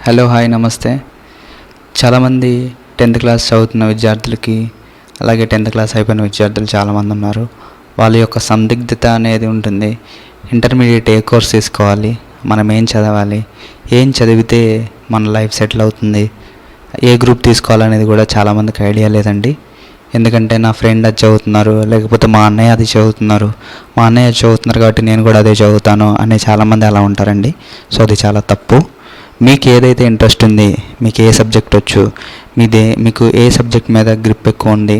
Hello hi నమస్తే. చాలామంది 10th class చదువుతున్న విద్యార్థులకి అలాగే 10th క్లాస్ అయిపోయిన విద్యార్థులు చాలామంది ఉన్నారు. వాళ్ళ యొక్క సందిగ్ధత అనేది ఉంటుంది. ఇంటర్మీడియట్ ఏ కోర్స్ తీసుకోవాలి, మనం ఏం చదవాలి, ఏం చదివితే మన లైఫ్ సెటిల్ అవుతుంది, ఏ గ్రూప్ తీసుకోవాలనేది కూడా చాలామందికి ఐడియా లేదండి. ఎందుకంటే నా ఫ్రెండ్ అది చదువుతున్నారు, లేకపోతే మా అన్నయ్య అది చదువుతున్నారు, మా అన్నయ్య చదువుతున్నారు కాబట్టి నేను కూడా అదే చదువుతాను అనే చాలామంది అలా ఉంటారండి. సో అది చాలా తప్పు. మీకు ఏదైతే ఇంట్రెస్ట్ ఉంది, మీకు ఏ సబ్జెక్ట్ వచ్చు, మీకు ఏ సబ్జెక్ట్ మీద గ్రిప్ ఎక్కువ ఉంది,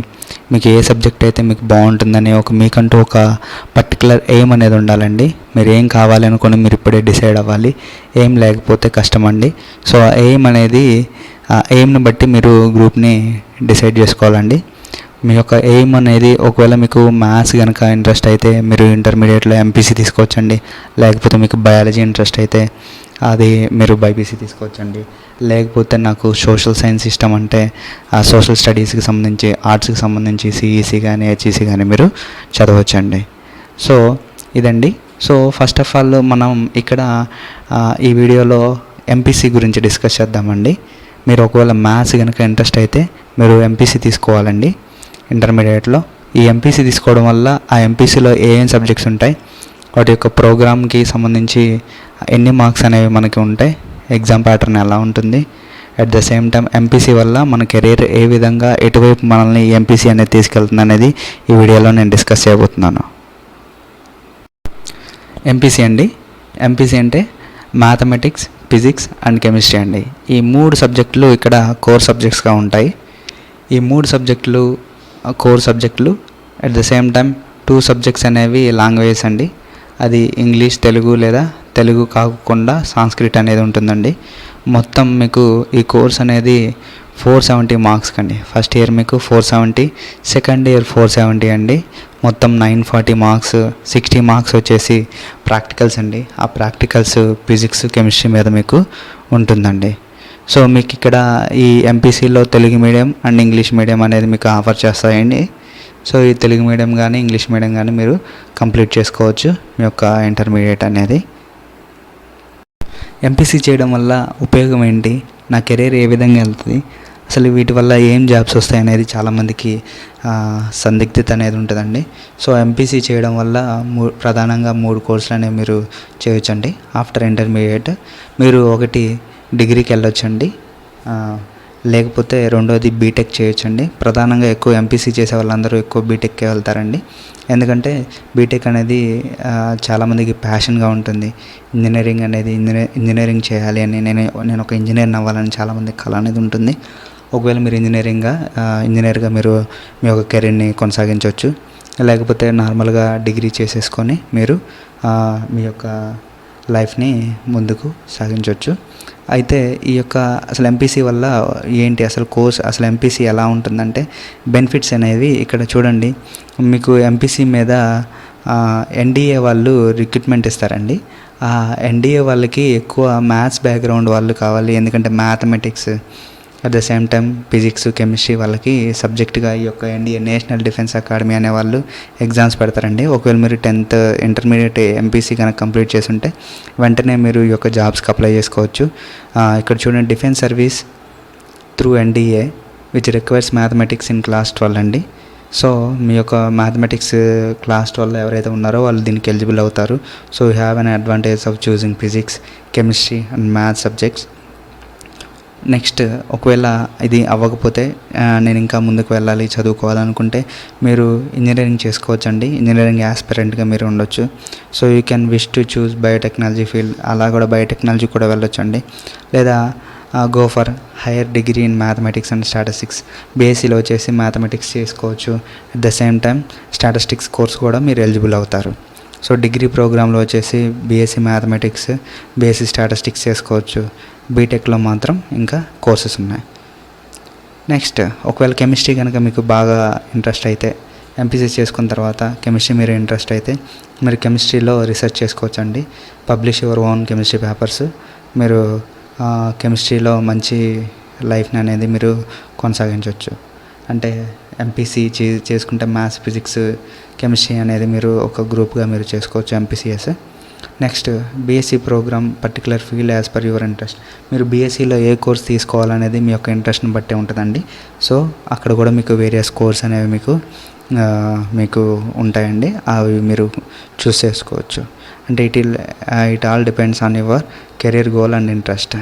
మీకు ఏ సబ్జెక్ట్ అయితే మీకు బాగుంటుందని మీకంటూ ఒక పర్టికులర్ ఎయిమ్ అనేది ఉండాలండి. మీరు ఏం కావాలి అనుకుని మీరు ఇప్పుడే డిసైడ్ అవ్వాలి. ఏం లేకపోతే కష్టం అండి. సో ఆ ఎయిమ్ అనేది ఎయిమ్ని బట్టి మీరు గ్రూప్ని డిసైడ్ చేసుకోవాలండి. మీ యొక్క ఎయిమ్ అనేది ఒకవేళ మీకు మ్యాథ్స్ కనుక ఇంట్రెస్ట్ అయితే మీరు ఇంటర్మీడియట్లో ఎంపీసీ తీసుకోవచ్చండి. లేకపోతే మీకు బయాలజీ ఇంట్రెస్ట్ అయితే అది మీరు బైపీసీ తీసుకోవచ్చండి. లేకపోతే నాకు సోషల్ సైన్స్ ఇష్టం అంటే ఆ సోషల్ స్టడీస్కి సంబంధించి, ఆర్ట్స్కి సంబంధించి సిఈసీ కానీ హెచ్ఈసీ కానీ మీరు చదవచ్చండి. సో ఇదండి. సో ఫస్ట్ ఆఫ్ ఆల్ మనం ఇక్కడ ఈ వీడియోలో ఎంపీసీ గురించి డిస్కస్ చేద్దామండి. మీరు ఒకవేళ మ్యాథ్స్ కనుక ఇంట్రెస్ట్ అయితే మీరు ఎంపీసీ తీసుకోవాలండి ఇంటర్మీడియట్లో. ఈ ఎంపీసీ తీసుకోవడం వల్ల ఆ ఎంపీసీలో ఏం సబ్జెక్ట్స్ ఉంటాయి, వాటి యొక్క ప్రోగ్రామ్కి సంబంధించి ఎన్ని మార్క్స్ అనేవి మనకి ఉంటాయి, ఎగ్జామ్ ప్యాటర్న్ ఎలా ఉంటుంది, at the same time MPC వల్ల మన కెరీర్ ఏ విధంగా ఎటువైపు మనల్ని ఎంపీసీ అనేది తీసుకెళ్తుంది అనేది ఈ వీడియోలో నేను డిస్కస్ చేయబోతున్నాను. ఎంపీసీ అండి. ఎంపీసీ అంటే మ్యాథమెటిక్స్, ఫిజిక్స్ అండ్ కెమిస్ట్రీ అండి. ఈ 3 సబ్జెక్టులు ఇక్కడ కోర్ సబ్జెక్ట్స్గా ఉంటాయి. ఈ 3 సబ్జెక్టులు కోర్ సబ్జెక్టులు. At the same time 2 subjects అనేవి లాంగ్వేజెస్ అండి. అది ఇంగ్లీష్, తెలుగు లేదా తెలుగు కాకుండా సాంస్క్రిట్ అనేది ఉంటుందండి. మొత్తం మీకు ఈ కోర్స్ అనేది 470 మార్క్స్ అండి. ఫస్ట్ ఇయర్ మీకు 470, సెకండ్ ఇయర్ 470 అండి. మొత్తం 940 మార్క్స్. 60 మార్క్స్ వచ్చేసి ప్రాక్టికల్స్ అండి. ఆ ప్రాక్టికల్స్ ఫిజిక్స్, కెమిస్ట్రీ మీద మీకు ఉంటుందండి. సో మీకు ఇక్కడ ఈ ఎంపీసీలో Telugu medium and English medium అనేది మీకు ఆఫర్ చేస్తాయండి. సో ఈ తెలుగు మీడియం కానీ ఇంగ్లీష్ మీడియం కానీ మీరు కంప్లీట్ చేసుకోవచ్చు మీ యొక్క ఇంటర్మీడియట్ అనేది. ఎంపీసీ చేయడం వల్ల ఉపయోగం ఏంటి, నా కెరీర్ ఏ విధంగా వెళ్తుంది, అసలు వీటి వల్ల ఏం జాబ్స్ వస్తాయి అనేది చాలామందికి సందిగ్ధత అనేది ఉంటుందండి. సో ఎంపీసీ చేయడం వల్ల ప్రధానంగా 3 కోర్సులు అనేవి మీరు చేయొచ్చండి. ఆఫ్టర్ ఇంటర్మీడియట్ మీరు ఒకటి డిగ్రీకి వెళ్ళొచ్చండి, లేకపోతే రెండోది బీటెక్ చేయొచ్చండి. ప్రధానంగా ఎక్కువ ఎంపీసీ చేసే వాళ్ళందరూ ఎక్కువ బీటెక్కే వెళ్తారండి. ఎందుకంటే బీటెక్ అనేది చాలామందికి ప్యాషన్గా ఉంటుంది. ఇంజనీరింగ్ అనేది ఇంజనీరింగ్ చేయాలి అని నేను ఒక ఇంజనీర్ని అవ్వాలని చాలామంది కళ అనేది ఉంటుంది. ఒకవేళ మీరు ఇంజనీర్గా మీరు మీ యొక్క కెరీర్ని కొనసాగించవచ్చు. లేకపోతే నార్మల్గా డిగ్రీ చేసేసుకొని మీరు మీ యొక్క లైఫ్ని ముందుకు సాగించవచ్చు. అయితే ఈ యొక్క అసలు ఎంపీసీ వల్ల ఏంటి, అసలు కోర్స్, అసలు ఎంపీసీ ఎలా ఉంటుందంటే బెనిఫిట్స్ అనేవి ఇక్కడ చూడండి. మీకు ఎంపీసీ మీద ఎన్డీఏ వాళ్ళు రిక్రూట్మెంట్ ఇస్తారండి. ఆ ఎన్డీఏ వాళ్ళకి ఎక్కువ మ్యాథ్స్ బ్యాక్గ్రౌండ్ వాళ్ళు కావాలి. ఎందుకంటే mathematics at the same time physics, chemistry వాళ్ళకి సబ్జెక్టుగా ఈ యొక్క ఎన్డీఏ నేషనల్ డిఫెన్స్ అకాడమీ అనే వాళ్ళు ఎగ్జామ్స్ పెడతారండి. ఒకవేళ మీరు 10th ఇంటర్మీడియట్ ఎంపీసీ కనుక కంప్లీట్ చేస్తుంటే వెంటనే మీరు ఈ యొక్క జాబ్స్కి అప్లై చేసుకోవచ్చు. ఇక్కడ చూడండి, defence service through NDA which requires mathematics in class 12 అండి. సో మీ యొక్క మ్యాథమెటిక్స్ క్లాస్ 12 ఎవరైతే ఉన్నారో వాళ్ళు దీనికి ఎలిజిబుల్ అవుతారు. So you have an advantage of choosing physics, chemistry and maths subjects. Next ఒకవేళ ఇది అవ్వకపోతే నేను ఇంకా ముందుకు వెళ్ళాలి, చదువుకోవాలనుకుంటే మీరు ఇంజనీరింగ్ చేసుకోవచ్చండి. ఇంజనీరింగ్ యాస్పిరెంట్గా మీరు ఉండొచ్చు. So you can wish to choose biotechnology field, అలా కూడా బయోటెక్నాలజీ కూడా వెళ్ళొచ్చండి. లేదా go for higher degree in mathematics and statistics. బీఎస్సీలో వచ్చేసి మ్యాథమెటిక్స్ చేసుకోవచ్చు. At the same time statistics course కూడా మీరు ఎలిజిబుల్ అవుతారు. సో డిగ్రీ ప్రోగ్రాంలో వచ్చేసి బీఎస్సీ మ్యాథమెటిక్స్, బీఎస్సీ స్టాటిస్టిక్స్ చేసుకోవచ్చు. బీటెక్లో మాత్రం ఇంకా కోర్సెస్ ఉన్నాయి. నెక్స్ట్ ఒకవేళ కెమిస్ట్రీ కనుక మీకు బాగా ఇంట్రెస్ట్ అయితే, ఎంపీసీ చేసుకున్న తర్వాత కెమిస్ట్రీ మీరు ఇంట్రెస్ట్ అయితే మీరు కెమిస్ట్రీలో రీసెర్చ్ చేసుకోవచ్చండి. Publish your own chemistry papers. మీరు కెమిస్ట్రీలో మంచి లైఫ్ని అనేది మీరు కొనసాగించవచ్చు. అంటే ఎంపీసీ చేసుకుంటే మ్యాథ్స్, ఫిజిక్స్, కెమిస్ట్రీ అనేది మీరు ఒక గ్రూప్గా మీరు చేసుకోవచ్చు MPCS. Next BSc programme particular field as per your interest. మీరు బీఎస్సీలో ఏ కోర్స్ తీసుకోవాలనేది మీ యొక్క ఇంట్రెస్ట్ని బట్టే ఉంటుందండి. సో అక్కడ కూడా మీకు వేరియస్ కోర్స్ అనేవి మీకు ఉంటాయండి. అవి మీరు చూస్ చేసుకోవచ్చు. అంటే it all depends on your career goal and interest.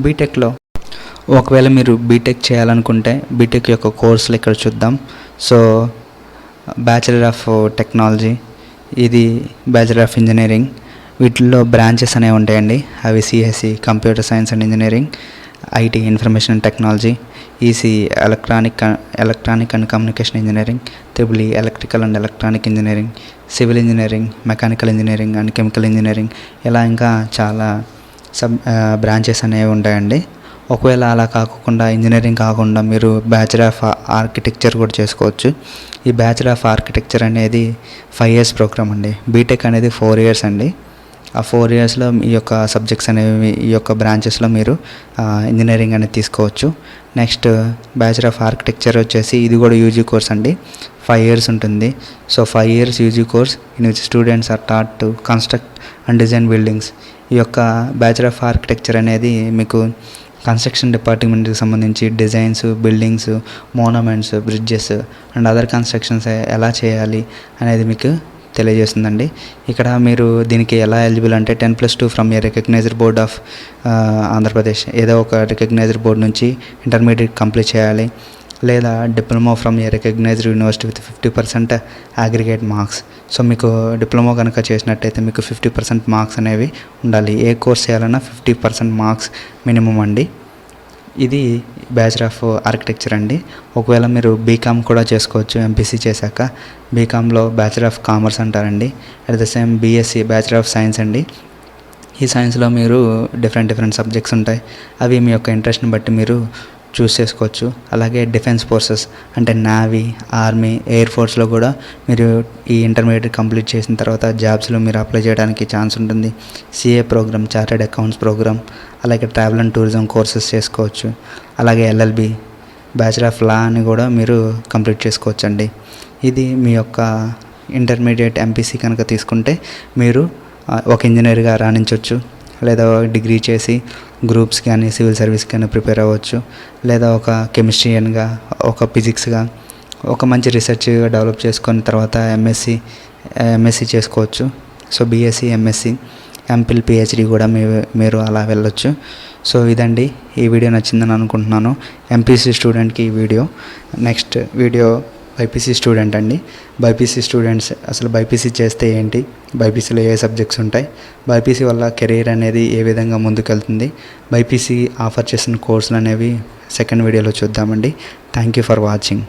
బీటెక్లో ఒకవేళ మీరు బీటెక్ చేయాలనుకుంటే బీటెక్ యొక్క కోర్సులు ఇక్కడ చూద్దాం. సో బ్యాచిలర్ ఆఫ్ టెక్నాలజీ, ఇది బ్యాచిలర్ ఆఫ్ ఇంజనీరింగ్. వీటిల్లో బ్రాంచెస్ అనేవి ఉంటాయండి. అవి CSC computer science and engineering, IT information and technology, EC electronic and communication engineering, triple electrical and electronic engineering, civil engineering, mechanical engineering and chemical engineering. ఇలా ఇంకా చాలా branches అనేవి ఉంటాయండి. ఒకవేళ అలా కాకుండా ఇంజనీరింగ్ కాకుండా మీరు బ్యాచిలర్ ఆఫ్ ఆర్కిటెక్చర్ కూడా చేసుకోవచ్చు. ఈ బ్యాచిలర్ ఆఫ్ ఆర్కిటెక్చర్ అనేది 5 years ప్రోగ్రామ్ అండి. బీటెక్ అనేది 4 years అండి. ఆ 4 yearsలో ఈ యొక్క సబ్జెక్ట్స్ అనేవి ఈ యొక్క బ్రాంచెస్లో మీరు ఇంజనీరింగ్ అనేది తీసుకోవచ్చు. నెక్స్ట్ బ్యాచిలర్ ఆఫ్ ఆర్కిటెక్చర్ వచ్చేసి ఇది కూడా యూజీ కోర్స్ అండి. 5 years ఉంటుంది. So 5 years UG course in which students are taught to construct and design buildings. ఈ యొక్క బ్యాచిలర్ ఆఫ్ ఆర్కిటెక్చర్ అనేది మీకు కన్స్ట్రక్షన్ డిపార్ట్మెంట్కి సంబంధించి designs, buildings, monuments, bridges and other constructions ఎలా చేయాలి అనేది మీకు తెలియజేస్తుందండి. ఇక్కడ మీరు దీనికి ఎలా ఎలిజిబుల్ అంటే 10+2 from A recognised board of Andhra Pradesh, ఏదో ఒక రికగ్నైజ్డ్ బోర్డ్ నుంచి ఇంటర్మీడియట్ కంప్లీట్ చేయాలి, లేదా diploma from A recognised university with 50% aggregate marks. So మీకు డిప్లొమా కనుక చేసినట్టయితే మీకు 50% మార్క్స్ అనేవి ఉండాలి. ఏ కోర్స్ చేయాలన్నా 50% మార్క్స్ మినిమం అండి. ఇది బ్యాచిలర్ ఆఫ్ ఆర్కిటెక్చర్ అండి. ఒకవేళ మీరు బీకామ్ కూడా చేసుకోవచ్చు. ఎంపీసీ చేశాక బీకామ్లో బ్యాచిలర్ ఆఫ్ కామర్స్ అంటారండి. At the same BSc bachelor of science అండి. ఈ సైన్స్లో మీరు డిఫరెంట్ సబ్జెక్ట్స్ ఉంటాయి. అవి మీ యొక్క ఇంట్రెస్ట్ని బట్టి మీరు చూస్ చేసుకోవచ్చు. అలాగే డిఫెన్స్ ఫోర్సెస్ అంటే నేవీ, ఆర్మీ, ఎయిర్ ఫోర్స్లో కూడా మీరు ఈ ఇంటర్మీడియట్ కంప్లీట్ చేసిన తర్వాత జాబ్స్లో మీరు అప్లై చేయడానికి ఛాన్స్ ఉంటుంది. CA programme, chartered accounts programme, అలాగే ట్రావెల్ అండ్ టూరిజం కోర్సెస్ చేసుకోవచ్చు. అలాగే ఎల్ఎల్బి, బ్యాచిలర్ ఆఫ్ లా అని కూడా మీరు కంప్లీట్ చేసుకోవచ్చు అండి. ఇది మీ యొక్క ఇంటర్మీడియట్ ఎంపీసీ కనుక తీసుకుంటే మీరు ఒక ఇంజనీర్గా రాణించవచ్చు, లేదా డిగ్రీ చేసి గ్రూప్స్ కానీ సివిల్ సర్వీస్ కానీ ప్రిపేర్ అవ్వచ్చు, లేదా ఒక కెమిస్ట్రియన్గా, ఒక ఫిజిక్స్గా ఒక మంచి రీసెర్చ్ డెవలప్ చేసుకున్న తర్వాత ఎంఎస్సి చేసుకోవచ్చు. So BSc, MSc, MPhil, PhD కూడా మీరు అలా వెళ్ళొచ్చు. సో ఇదండి, ఈ వీడియో నచ్చిందని అనుకుంటున్నాను. ఎంపీసీ స్టూడెంట్కి ఈ video. Next video BiPC student అండి. బైపీసీ స్టూడెంట్స్ అసలు బైపీసీ చేస్తే ఏంటి, బైపీసీలో ఏ సబ్జెక్ట్స్ ఉంటాయి, బైపీసీ వల్ల కెరీర్ అనేది ఏ విధంగా ముందుకెళ్తుంది, బైపీసీ ఆఫర్ చేసిన కోర్సులు అనేవి సెకండ్ వీడియోలో చూద్దామండి. Thank you for watching.